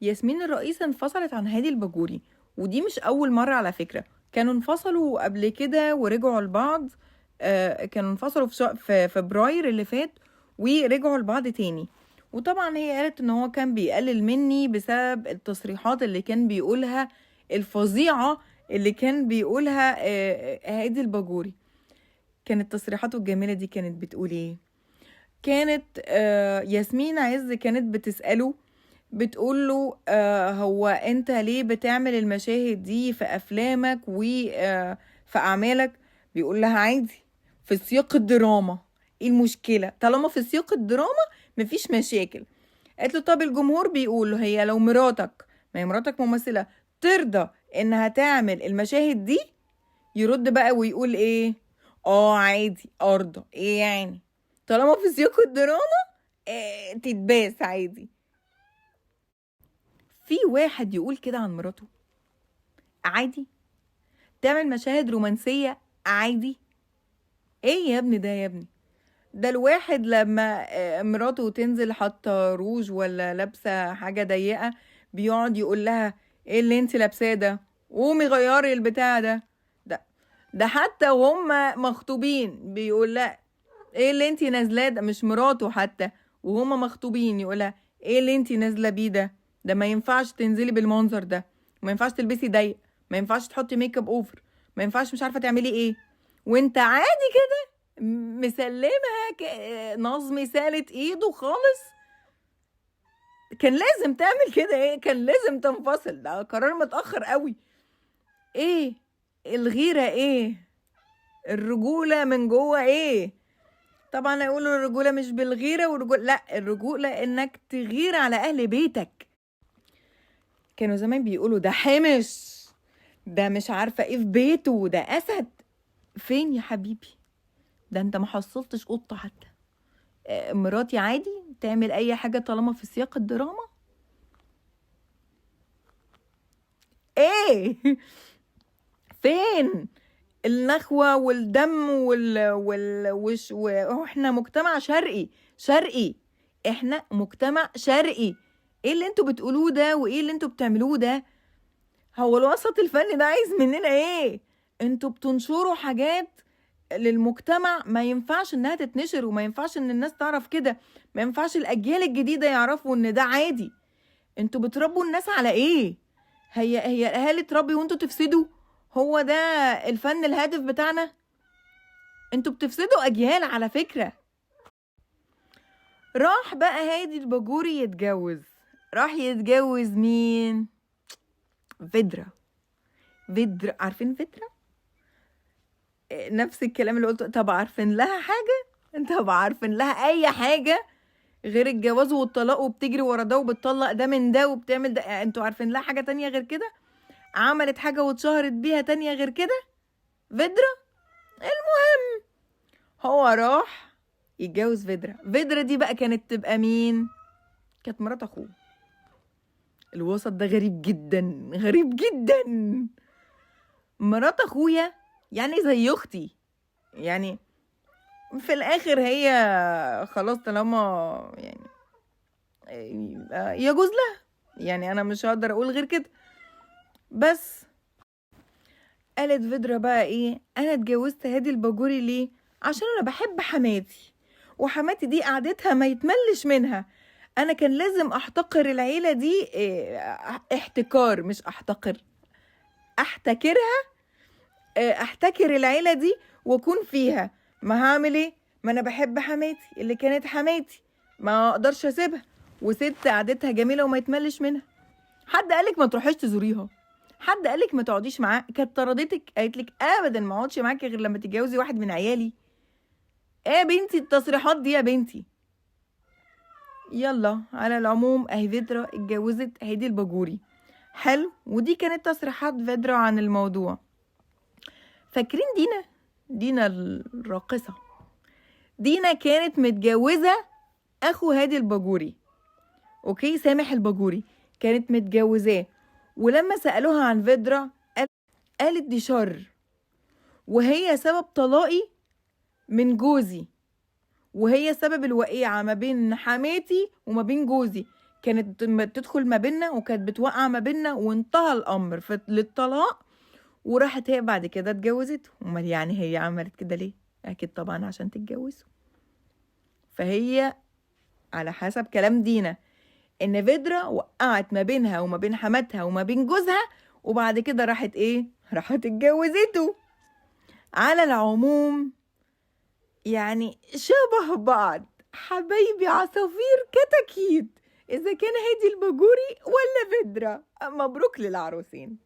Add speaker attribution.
Speaker 1: ياسمين الرئيس انفصلت عن هادي الباجوري، ودي مش أول مرة على فكرة. كانوا انفصلوا قبل كده ورجعوا لبعض. كانوا انفصلوا في فبراير اللي فات ورجعوا لبعض تاني. وطبعا هي قالت ان هو كان بيقلل مني بسبب التصريحات اللي كان بيقولها الفظيعة اللي كان بيقولها هادي الباجوري. كانت تصريحاته الجميلة دي كانت بتقول ايه؟ كانت ياسمين عز كانت بتسأله، بتقول له هو انت ليه بتعمل المشاهد دي في افلامك وفي اعمالك؟ بيقول لها عادي، في سياق الدراما. ايه المشكلة؟ طالما في سياق الدراما مفيش مشاكل. قالت له طب الجمهور بيقول هي لو مراتك، ما هي مراتك ممثلة، ترضى انها تعمل المشاهد دي؟ يرد بقى ويقول ايه؟ اه عادي ارضى، ايه يعني؟ طالما في سياق الدراما تتباس عادي. في واحد يقول كده عن مراته؟ عادي. تعمل مشاهد رومانسية عادي. ايه يا ابني ده يا ابني؟ ده الواحد لما مراته تنزل حاطة روج ولا لابسة حاجة ضيقة بيقعد يقول لها ايه اللي انت لابساه ده؟ قومي غيري البتاع ده. ده ده حتى وهم مخطوبين بيقول لها ايه اللي انت نازلاه ده؟ مش مراته حتى وهما مخطوبين يقولها ايه اللي انت نازله بيه ده؟ ده ما ينفعش تنزلي بالمنظر ده، ما ينفعش تلبسي ضيق، ما ينفعش تحطي ميك اب اوفر، ما ينفعش مش عارفه تعملي ايه. وانت عادي كده مسلمها نظمي سالت ايده خالص. كان لازم تعمل كده، ايه كان لازم تنفصل، ده قرار متاخر قوي. ايه الغيره؟ ايه الرجوله من جوه؟ ايه؟ طبعا هيقولوا الرجولة مش بالغيرة، والرجولة لا، الرجولة انك تغير على اهل بيتك. كانوا زمان بيقولوا ده حمش، ده مش عارفة ايه في بيته، ده اسد. فين يا حبيبي؟ ده انت ما حصلتش قطة حتى. مراتي عادي تعمل اي حاجة طالما في سياق الدراما. ايه؟ فين النخوة والدم واحنا مجتمع شرقي. شرقي، احنا مجتمع شرقي. ايه اللي انتوا بتقولوه ده وايه اللي انتوا بتعملوه ده؟ هو الوسط الفني ده عايز مننا ايه؟ انتوا بتنشروا حاجات للمجتمع ما ينفعش انها تتنشر، وما ينفعش ان الناس تعرف كده، ما ينفعش الاجيال الجديدة يعرفوا ان ده عادي. انتوا بتربوا الناس على ايه؟ هي الاهالي تربي وانتوا تفسدوا؟ هو ده الفن الهادف بتاعنا؟ انتوا بتفسدوا اجيال على فكرة. راح بقى هادي الباجوري يتجوز. راح يتجوز مين؟ فيدرا. فيدرا، عارفين فيدرا؟ نفس الكلام اللي قلته. طب عارفين لها حاجة؟ طب عارفين لها اي حاجة غير الجواز والطلاق، وبتجري ورا ده وبتطلق ده من ده وبتعمل ده؟ انتوا عارفين لها حاجة تانية غير كده؟ عملت حاجة واتشهرت بيها تانية غير كده؟ فيدرا. المهم هو راح يتجوز فيدرا. فيدرا دي بقى كانت تبقى مين؟ كانت مرات اخوه. الوسط ده غريب جدا، غريب جدا. مرات اخويا يعني زي اختي، يعني في الاخر هي خلاص طالما يعني يجوز لها. يعني انا مش هقدر اقول غير كده. بس قالت فيدرا بقى ايه؟ انا اتجوزت هادي الباجوري ليه؟ عشان انا بحب حماتي، وحماتي دي قعدتها ما يتملش منها. انا كان لازم احتقر العيلة دي احتكار، مش احتقر، احتكرها. احتكر العيلة دي واكون فيها. ما هعمل ايه؟ ما انا بحب حماتي اللي كانت حماتي، ما اقدرش اسيبها. وست قعدتها جميلة وما يتملش منها. حد قالك ما تروحيش تزوريها؟ حد قالك ما تقعديش معاه؟ كانت طردتك؟ قالت لك ابدا ما اقعدش معاكي غير لما تتجوزي واحد من عيالي؟ ايه يا بنتي التصريحات دي يا بنتي؟ يلا على العموم اهي فيدرا اتجوزت هادي الباجوري. حلو، ودي كانت تصريحات فيدرا عن الموضوع. فاكرين دينا؟ دينا الراقصة. دينا كانت متجوزة اخو هادي الباجوري، اوكي، سامح الباجوري. كانت متجوزاه. ولما سألوها عن فيدرا قالت دي شر، وهي سبب طلاقي من جوزي، وهي سبب الوقيعة ما بين حماتي وما بين جوزي. كانت تدخل ما بيننا وكانت بتوقع ما بيننا وانتهى الامر للطلاق، وراحت هي بعد كده اتجوزته. امال يعني هي عملت كده ليه؟ اكيد طبعا عشان تتجوزه. فهي على حسب كلام دينا ان فيدرا وقعت ما بينها وما بين حماتها وما بين جوزها، وبعد كده راحت ايه؟ راحت اتجوزته. على العموم يعني شبه بعض، حبايبي عصافير كتاكيت، اذا كان هادي الباجوري ولا فيدرا. مبروك للعروسين.